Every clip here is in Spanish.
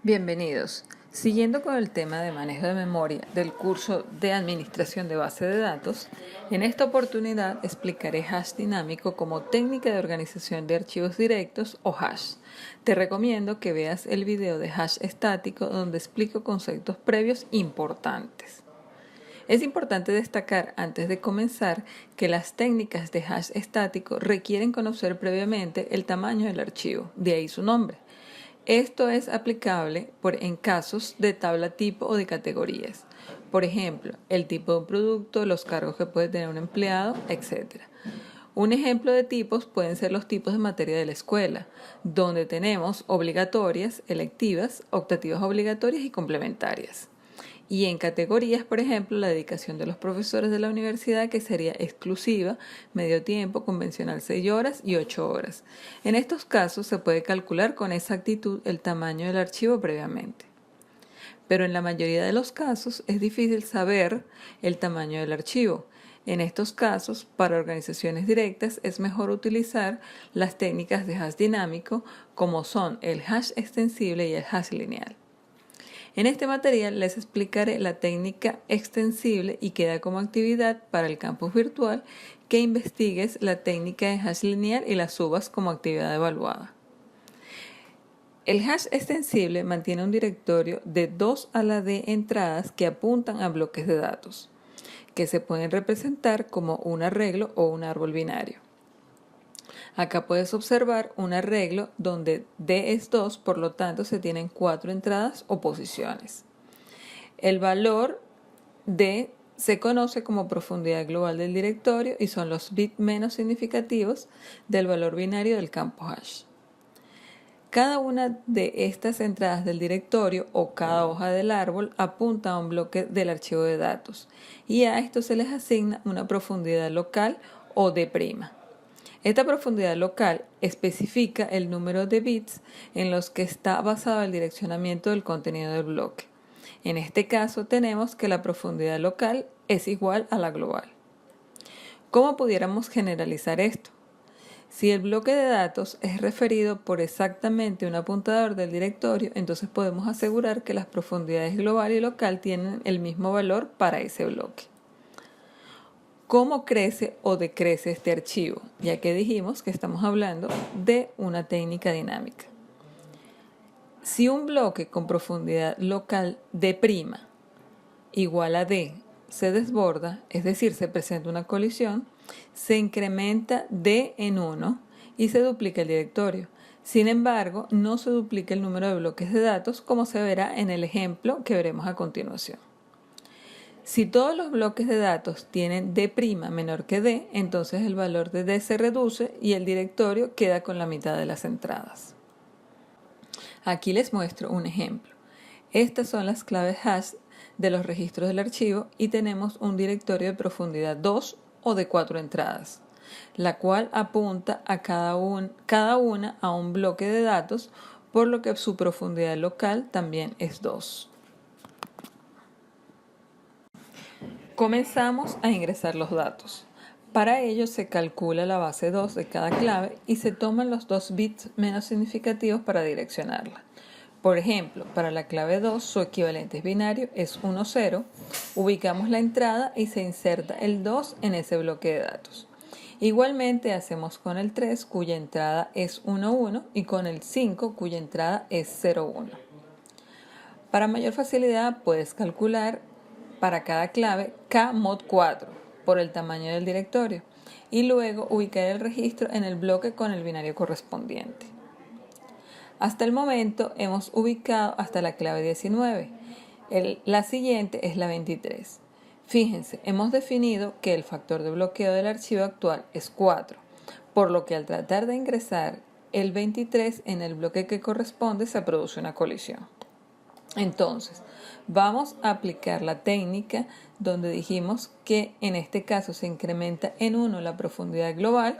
Bienvenidos. Siguiendo con el tema de manejo de memoria del curso de Administración de Base de Datos, en esta oportunidad explicaré hash dinámico como técnica de organización de archivos directos o hash. Te recomiendo que veas el video de hash estático donde explico conceptos previos importantes. Es importante destacar antes de comenzar que las técnicas de hash estático requieren conocer previamente el tamaño del archivo, de ahí su nombre. Esto es aplicable en casos de tabla tipo o de categorías. Por ejemplo, el tipo de un producto, los cargos que puede tener un empleado, etc. Un ejemplo de tipos pueden ser los tipos de materia de la escuela, donde tenemos obligatorias, electivas, optativas obligatorias y complementarias. Y en categorías, por ejemplo, la dedicación de los profesores de la universidad, que sería exclusiva, medio tiempo, convencional 6 horas y 8 horas. En estos casos se puede calcular con exactitud el tamaño del archivo previamente. Pero en la mayoría de los casos es difícil saber el tamaño del archivo. En estos casos, para organizaciones directas, es mejor utilizar las técnicas de hash dinámico, como son el hash extensible y el hash lineal. En este material les explicaré la técnica extensible y queda como actividad para el campus virtual que investigues la técnica de hash lineal y la subas como actividad evaluada. El hash extensible mantiene un directorio de 2 a la d entradas que apuntan a bloques de datos, que se pueden representar como un arreglo o un árbol binario. Acá puedes observar un arreglo donde D es 2, por lo tanto se tienen 4 entradas o posiciones. El valor D se conoce como profundidad global del directorio y son los bits menos significativos del valor binario del campo hash. Cada una de estas entradas del directorio o cada hoja del árbol apunta a un bloque del archivo de datos y a esto se les asigna una profundidad local o D'. Esta profundidad local especifica el número de bits en los que está basado el direccionamiento del contenido del bloque. En este caso tenemos que la profundidad local es igual a la global. ¿Cómo pudiéramos generalizar esto? Si el bloque de datos es referido por exactamente un apuntador del directorio, entonces podemos asegurar que las profundidades global y local tienen el mismo valor para ese bloque. ¿Cómo crece o decrece este archivo? Ya que dijimos que estamos hablando de una técnica dinámica. Si un bloque con profundidad local D' igual a D se desborda, es decir, se presenta una colisión, se incrementa D en 1 y se duplica el directorio. Sin embargo, no se duplica el número de bloques de datos, como se verá en el ejemplo que veremos a continuación. Si todos los bloques de datos tienen D' menor que D, entonces el valor de D se reduce y el directorio queda con la mitad de las entradas. Aquí les muestro un ejemplo. Estas son las claves hash de los registros del archivo y tenemos un directorio de profundidad 2 o de 4 entradas, la cual apunta a cada una a un bloque de datos, por lo que su profundidad local también es 2. Comenzamos a ingresar los datos. Para ello se calcula la base 2 de cada clave y se toman los 2 bits menos significativos para direccionarla. Por ejemplo, para la clave 2 su equivalente binario es 1, 0. Ubicamos la entrada y se inserta el 2 en ese bloque de datos. Igualmente hacemos con el 3, cuya entrada es 1, 1, y con el 5, cuya entrada es 0, 1. Para mayor facilidad puedes calcular para cada clave K mod 4 por el tamaño del directorio y luego ubicar el registro en el bloque con el binario correspondiente. Hasta el momento hemos ubicado hasta la clave 19. La siguiente es la 23. Fíjense, hemos definido que el factor de bloqueo del archivo actual es 4, por lo que al tratar de ingresar el 23 en el bloque que corresponde se produce una colisión. Entonces, vamos a aplicar la técnica donde dijimos que en este caso se incrementa en 1 la profundidad global,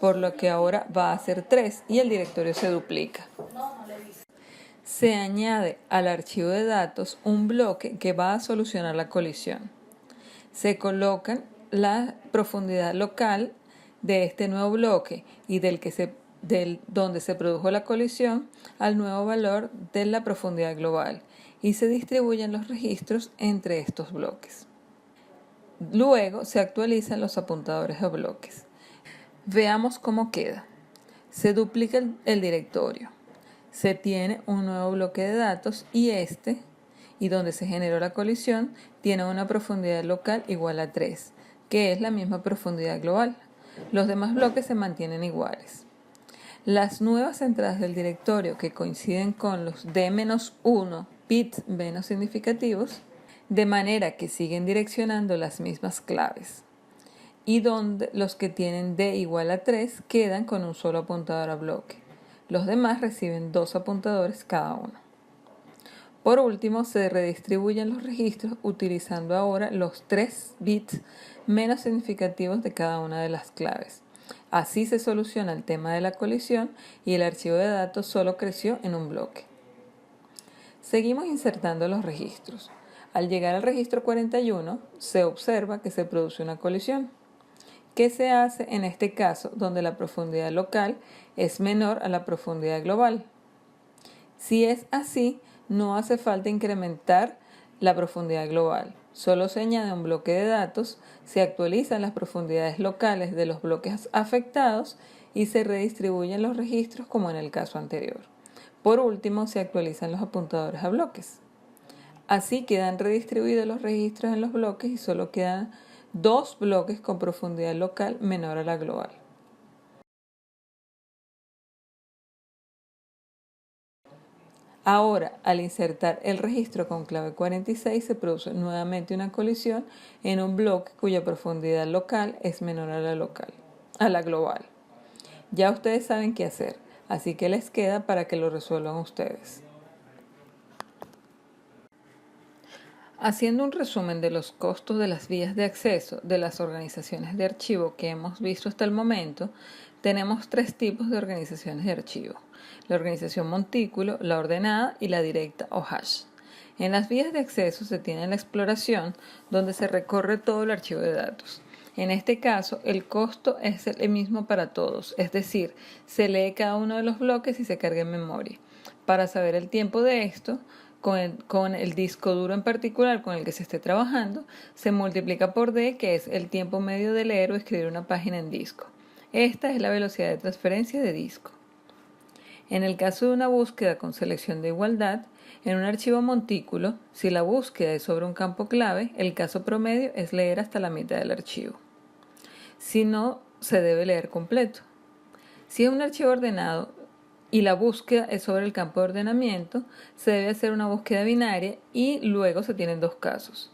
por lo que ahora va a ser 3 y el directorio se duplica. Se añade al archivo de datos un bloque que va a solucionar la colisión. Se colocan la profundidad local de este nuevo bloque y del que se donde se produjo la colisión al nuevo valor de la profundidad global y se distribuyen los registros entre estos bloques. Luego se actualizan los apuntadores de bloques. Veamos cómo queda. Se duplica el directorio. Se tiene un nuevo bloque de datos y donde se generó la colisión, tiene una profundidad local igual a 3, que es la misma profundidad global. Los demás bloques se mantienen iguales. Las nuevas entradas del directorio que coinciden con los D-1 bits menos significativos, de manera que siguen direccionando las mismas claves. Y donde los que tienen D igual a 3 quedan con un solo apuntador a bloque. Los demás reciben 2 apuntadores cada uno. Por último, se redistribuyen los registros utilizando ahora los 3 bits menos significativos de cada una de las claves. Así se soluciona el tema de la colisión y el archivo de datos solo creció en un bloque. Seguimos insertando los registros. Al llegar al registro 41, se observa que se produce una colisión. ¿Qué se hace en este caso donde la profundidad local es menor a la profundidad global? Si es así, no hace falta incrementar la profundidad global. Solo se añade un bloque de datos, se actualizan las profundidades locales de los bloques afectados y se redistribuyen los registros como en el caso anterior. Por último, se actualizan los apuntadores a bloques. Así quedan redistribuidos los registros en los bloques y solo quedan 2 bloques con profundidad local menor a la global. Ahora, al insertar el registro con clave 46, se produce nuevamente una colisión en un bloque cuya profundidad local es menor a la global. Ya ustedes saben qué hacer, así que les queda para que lo resuelvan ustedes. Haciendo un resumen de los costos de las vías de acceso de las organizaciones de archivo que hemos visto hasta el momento, tenemos 3 tipos de organizaciones de archivo: la organización montículo, la ordenada y la directa o hash. En las vías de acceso se tiene la exploración, donde se recorre todo el archivo de datos. En este caso, el costo es el mismo para todos, es decir, se lee cada uno de los bloques y se carga en memoria. Para saber el tiempo de esto, con el disco duro en particular con el que se esté trabajando, se multiplica por D, que es el tiempo medio de leer o escribir una página en disco. Esta es la velocidad de transferencia de disco. En el caso de una búsqueda con selección de igualdad, en un archivo montículo, si la búsqueda es sobre un campo clave, el caso promedio es leer hasta la mitad del archivo. Si no, se debe leer completo. Si es un archivo ordenado y la búsqueda es sobre el campo de ordenamiento, se debe hacer una búsqueda binaria y luego se tienen 2 casos.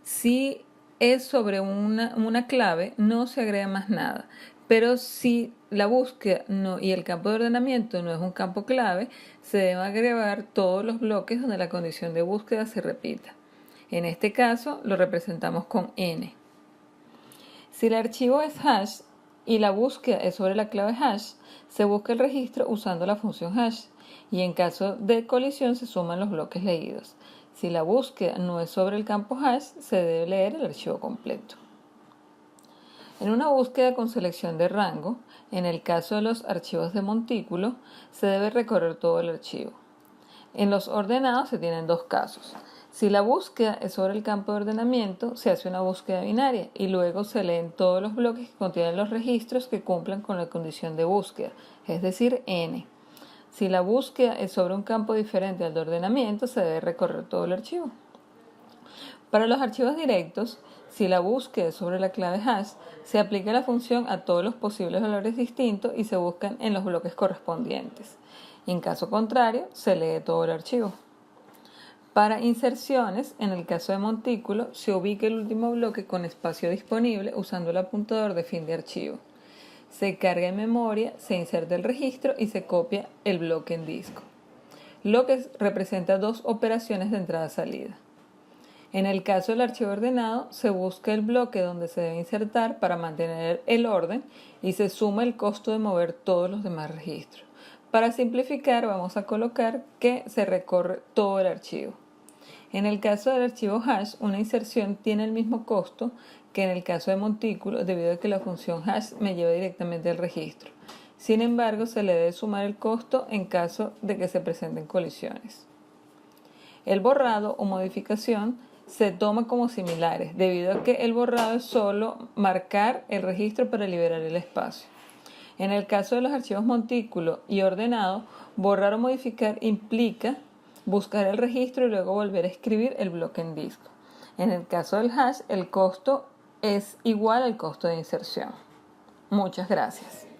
Si es sobre una clave, no se agrega más nada, pero si la búsqueda y el campo de ordenamiento no es un campo clave, se deben agregar todos los bloques donde la condición de búsqueda se repita. En este caso lo representamos con n. Si el archivo es hash y la búsqueda es sobre la clave hash, se busca el registro usando la función hash y en caso de colisión se suman los bloques leídos. Si la búsqueda no es sobre el campo hash, se debe leer el archivo completo. En una búsqueda con selección de rango, en el caso de los archivos de montículo, se debe recorrer todo el archivo. En los ordenados se tienen 2 casos. Si la búsqueda es sobre el campo de ordenamiento, se hace una búsqueda binaria y luego se leen todos los bloques que contienen los registros que cumplan con la condición de búsqueda, es decir, n. Si la búsqueda es sobre un campo diferente al de ordenamiento, se debe recorrer todo el archivo. Para los archivos directos, si la búsqueda es sobre la clave hash, se aplica la función a todos los posibles valores distintos y se buscan en los bloques correspondientes. Y en caso contrario, se lee todo el archivo. Para inserciones, en el caso de montículo, se ubica el último bloque con espacio disponible usando el apuntador de fin de archivo. Se carga en memoria, se inserta el registro y se copia el bloque en disco, lo que representa 2 operaciones de entrada-salida. En el caso del archivo ordenado, se busca el bloque donde se debe insertar para mantener el orden y se suma el costo de mover todos los demás registros. Para simplificar, vamos a colocar que se recorre todo el archivo. En el caso del archivo hash, una inserción tiene el mismo costo que en el caso de montículo, debido a que la función hash me lleva directamente al registro. Sin embargo, se le debe sumar el costo en caso de que se presenten colisiones. El borrado o modificación se toma como similares, debido a que el borrado es solo marcar el registro para liberar el espacio. En el caso de los archivos montículo y ordenado, borrar o modificar implica buscar el registro y luego volver a escribir el bloque en disco. En el caso del hash, el costo es igual al costo de inserción. Muchas gracias.